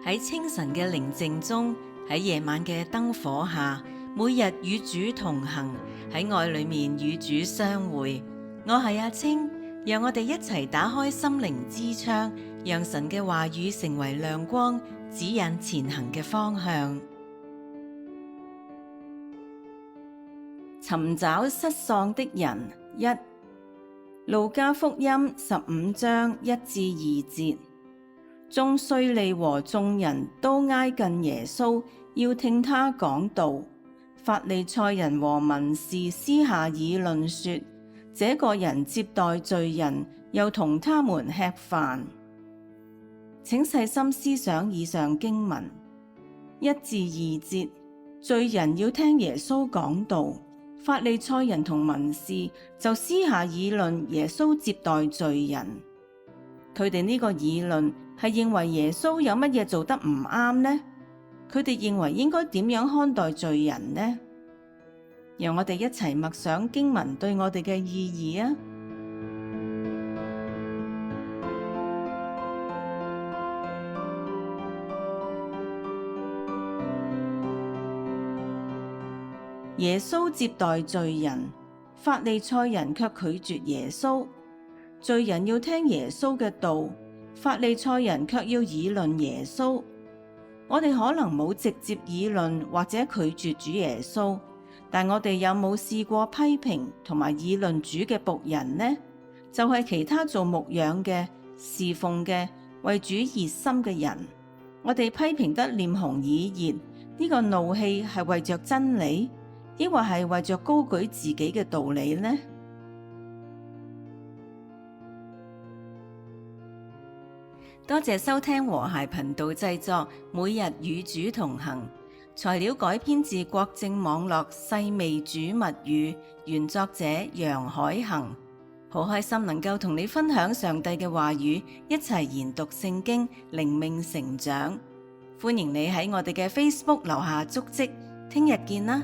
喺清晨嘅寧靜中，喺夜晚嘅燈火下，每日與主同行，喺愛裏面與主相會。我係阿青，讓我哋一齊打開心靈之窗，讓神嘅話語成為亮光，指引前行嘅方向。尋找失喪的人1，路加福音15章1至2節。眾稅吏和眾人都挨近耶穌，要聽他講道。法利賽人和文士私下議論說，這個人接待罪人，又同他們吃飯。請細心思想以上經文1至2節，罪人要聽耶穌講道，法利賽人同文士就私下議論耶穌接待罪人。佢哋呢個議論係認為耶穌有乜嘢做得唔啱呢？佢哋認為應該點樣看待罪人呢？讓我哋一齊默想經文對我哋嘅意義啊！耶穌接待罪人，法利賽人卻拒絕耶穌。罪人要聽耶穌嘅道，法利賽人卻要議論耶穌。我哋可能冇直接議論或者拒絕主耶穌，但我哋有冇試過批評同埋議論主嘅僕人呢？就係其他做牧養嘅、侍奉嘅、為主熱心嘅人。我哋批評得臉紅耳熱，呢個怒氣係為着真理，抑或係為着高舉自己嘅道理呢？多謝收聽和諧頻道製作，每日與主同行。材料改編自國正網絡細味主物語，原作者楊海恒。好開心能夠同你分享上帝嘅話語，一齊研讀聖經，靈命成長。歡迎你喺我哋嘅 Facebook 留下足跡，聽日見啦！